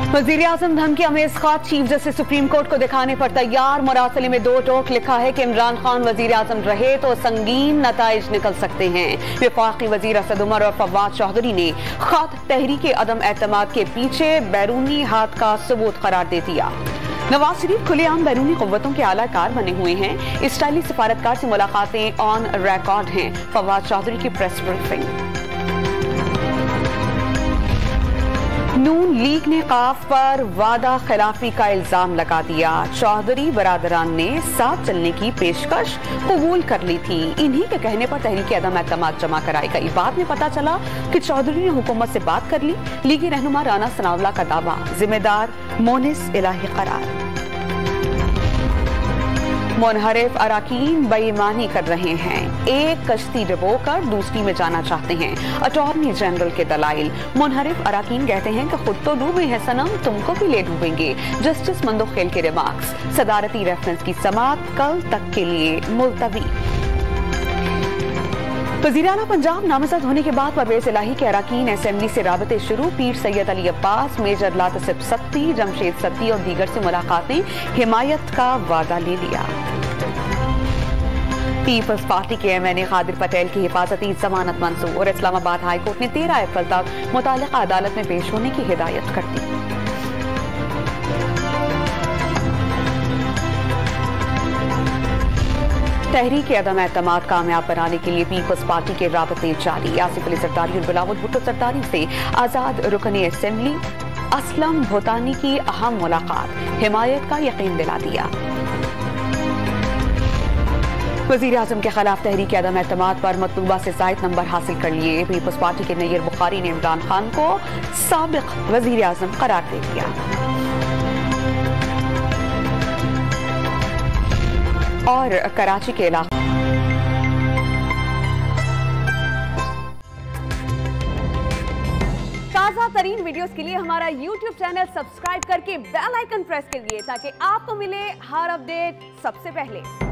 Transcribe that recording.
वज़ीर-ए-आज़म धमकी Amaze Khan chief justice supreme court को दिखाने पर तैयार। मुरासले में 2 टोक लिखा है कि इमरान खान वज़ीर-ए-आज़म रहे तो संगीन नताइज निकल सकते हैं। वफाकी वज़ीर असद उमर और फवाद चौधरी ने खत तहरीक अदम एतमाद के पीछे बैरूनी हाथ का सबूत करार दे दिया। नवाज शरीफ खुलेआम बैरूनी क़ुव्वतों के आलाकार बने हुए हैं। इस्राईली सफारतकार से मुलाकातें ऑन रिकॉर्ड हैं। फवाद चौधरी की प्रेस ब्रीफिंग। नून लीग ने काफ पर वादा खिलाफी का इल्जाम लगा दिया। चौधरी बरादरान ने साथ चलने की पेशकश कबूल कर ली थी। इन्हीं के कहने पर तहरीक अदम एतमाद जमा कराई गई। बाद में पता चला कि चौधरी ने हुकूमत से बात कर ली। लीगी रहनुमा राना सनाउल्लाह का दावा, जिम्मेदार मोनिस इलाही करार। मुनहरिफ अराकीन बेईमानी कर रहे हैं। एक कश्ती डुबोकर दूसरी में जाना चाहते हैं। अटॉर्नी जनरल के दलाइल। मुनहरिफ अराकीन कहते हैं कि खुद तो डूबे हैं सनम, तुमको भी ले डूबेंगे। जस्टिस मंदोखेल के रिमार्क्स। सदारती रेफरेंस की समाअत कल तक के लिए मुलतवी। वज़ीर-ए-आला पंजाब नामजद होने के बाद परवेज इलाही के अराकीन असेंबली से राबते शुरू। पीर सैयद अली अब्बास, मेजर लातसिफ सत्ती, जमशेद सत्ती और दीगर से मुलाकातें। हिमायत का वादा ले लिया। पीपल्स पार्टी के एमएनए खादिर पटेल की हिफाजती जमानत मंसूख और इस्लामाबाद हाई कोर्ट ने 13 अप्रैल तक मुतालिका अदालत में पेश होने की हिदायत कर दी। तहरीक अदम एतमाद कामयाब बनाने के लिए पीपल्स पार्टी के राबते जारी। आसिफ अली जरदारी और बिलावल भुट्टो जरदारी से आजाद रुकने असेंबली असलम भूतानी की अहम मुलाकात। हिमायत का यकीन दिला दिया। वज़ीर-ए-आज़म के खिलाफ तहरीक अदम एतमाद पर मतलूबा से ज़ायद नंबर हासिल कर लिए। पीपल्स पार्टी के नैयर बुखारी ने इमरान खान को साबिक वज़ीर-ए-आज़म करार दे दिया। और कराची के इलाके ताज़ा तरीन वीडियोस के लिए हमारा YouTube चैनल सब्सक्राइब करके बेल आइकन प्रेस करिए ताकि आपको मिले हर अपडेट सबसे पहले।